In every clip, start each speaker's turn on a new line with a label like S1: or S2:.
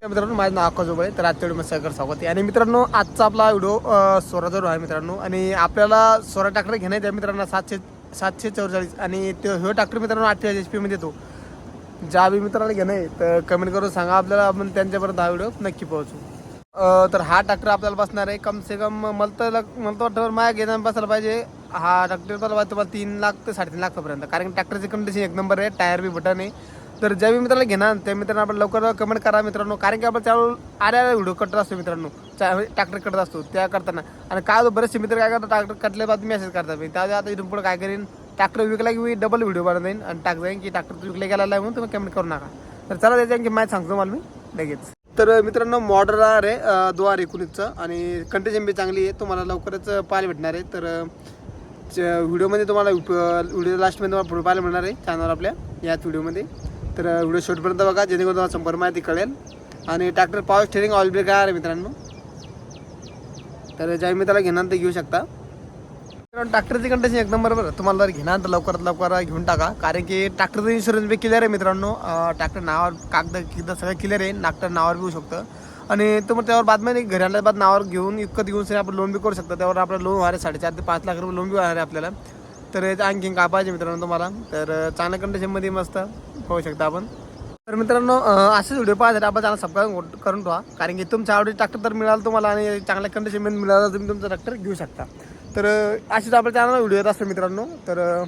S1: मित्रांनो माझं नाव आकाश जोबळे. तर आजच्या व्हिडिओ सगळं स्वागत आहे. आणि मित्रांनो आजचा आपला व्हिडिओ स्वराजवळ आहे मित्रांनो. आणि आपल्याला स्वरा ट्रॅक्टर घेण्यात आहे मित्रांनो 744 आणि तो ह्यो ट्रॅक्टर मित्रांनो 48 HP मध्ये येतो. ज्या बी मित्राला घेणं आहे तर कमेंट करून सांगा आपल्याला, आपण त्यांच्यापर्यंत हा व्हिडिओ नक्की पोहोचू. तर हा ट्रॅक्टर आपल्याला बसणार आहे कम से कम मला वाटतं माझ्या घेण्यात बसायला पाहिजे. हा ट्रॅक्टर तुम्हाला 3 लाख ते 3.5 लाखापर्यंत, कारण ट्रॅक्टरची कंडिशन एक नंबर आहे. टायर बी बटन आहे. तर ज्या बी मित्राला घेणार त्या मित्रांनो आपण लवकर कमेंट करा मित्रांनो, कारण की आपण त्यावेळेस आल्या व्हिडिओ कटत असतो मित्रांनो, ट्रॅक्टर कटत असतो त्या करताना. आणि काय बरेचसे मित्र काय करतात, ट्रॅक्टर कटले बाद मेसेज करतात. त्यावेळी आता इथून पुढे काय करेन, ट्रॅक्टर विकला की मी डबल व्हिडिओ बनवून देईन आणि टाक जाईन की ट्रॅक्टर विकला गेला आहे म्हणून तुम्ही कमेंट करू नका. तर चला त्याच्या की माहिती सांगतो मला मी लगेच. तर मित्रांनो मॉडल आहे 2019चं आणि कंडिशन बी चांगली आहे. तुम्हाला लवकरच पाहायला भेटणार आहे. तर व्हिडिओमध्ये तुम्हाला व्हिडिओ लास्टमध्ये तुम्हाला पुढे पाहायला मिळणार आहे चॅनल आपल्या याच व्हिडिओमध्ये. तर व्हिडिओ शेवटपर्यंत बघा जेणेकरून तुम्हाला संपूर्ण माहिती कळेल. आणि tractor power steering oil brake आहे मित्रांनो. तर ज्या मित्राला घेणार ते घेऊ शकता. ट्रॅक्टरची कंडिशन एक नंबर बरं. तुम्हाला जर घेणार तर लवकरात लवकर घेऊन टाका, कारण की ट्रॅक्टरचं इन्शुरन्स बी क्लिअर आहे मित्रांनो. ट्रॅक्टर नावावर कागद सगळं क्लिअर आहे. ट्रॅक्टर नावावर घेऊ शकतं. आणि तुम्ही त्यावर बादमध्ये घरी आल्या बाद नावावर घेऊन विकत घेऊन सगळं आपण लोन बी करू शकतो. त्यावर आपलं लोन होणार आहे 4.5 ते 5 लाख रुपये लोन बी होणार आहे आपल्याला. तर आणखी काय पाहिजे मित्रांनो तुम्हाला, तर चांगल्या कंडिशनमध्ये मस्त पाहू शकता आपण. तर मित्रांनो असेच व्हिडिओ पाहण्यासाठी आपण चॅनल सबस्क्राईब करून ठेवा, कारण की तुमच्या आवडीचे ट्रॅक्टर तर मिळालं तुम्हाला आणि चांगल्या कंडिशनमध्ये मिळालं तुम्ही तुमचं ट्रॅक्टर घेऊ शकता. तर असेच आपल्या चॅनल व्हिडिओ येत असतात मित्रांनो. तर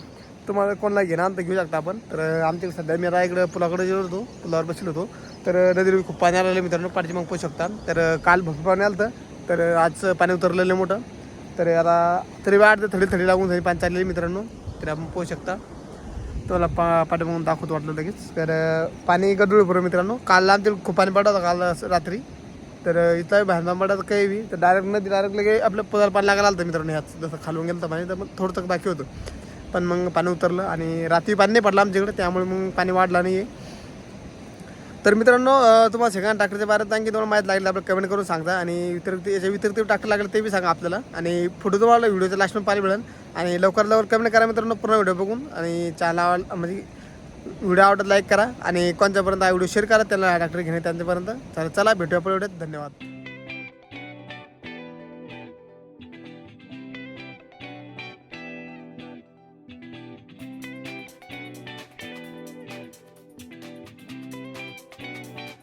S1: तुम्हाला कोणाला घेणार तर घेऊ शकता आपण. तर आमच्या सध्या मी इकडे पुलाकडे गेलो होतो, पुलावर बसलो होतो. तर नदीवर खूप पाणी आलेलं मित्रांनो, पाठी मग पोहू शकता. तर काल भरपूर पाणी आलं होतं, तर आज पाणी उतरलेलं मोठं. तर आता तरी वाटतं थोडी लागून झाली पाणी चाललेली मित्रांनो. तर आपण पोहू शकता. तुम्हाला पाठी मग दाखवतो वाटलं लगेच. तर पाणी गडूळ बरोबर मित्रांनो. काल आमच्या खूप पाणी पडलं होतं काल रात्री. तर इथं बाहेर पडत काही बी तर डायरेक्ट लगे आपल्या पुलाला पाणी लागायला आलं मित्रांनो. ह्याच जसं खालून गेलं तर पाणी, तर मग थोडंसं बाकी होतं, पण मग पाणी उतरलं. आणि रात्री पाणी नाही पडलं आमच्याकडे, त्यामुळे मग पाणी वाढलं नाही आहे. तर मित्रांनो तुम्हाला सेकंड ट्रॅक्टरच्या बारेत आणखी तुम्हाला माहीत लागली आपलं कमेंट करून सांगता. आणि याच्या व्यतिरिक्त ट्रॅक्टर लागलं ते बी सांगा आपल्याला. आणि फोटो तुम्हाला व्हिडिओच्या लास्टमध्ये पाहिजे मिळेल. आणि लवकर कमेंट करा मित्रांनो पूर्ण व्हिडिओ बघून. आणि चॅनल म्हणजे व्हिडिओ आवडत लाईक करा आणि कोणत्यापर्यंत हा व्हिडिओ शेअर करा, त्याला ट्रॅक्टर घेणे त्यांच्यापर्यंत. चला भेटूया पुढे व्हिडिओत. धन्यवाद.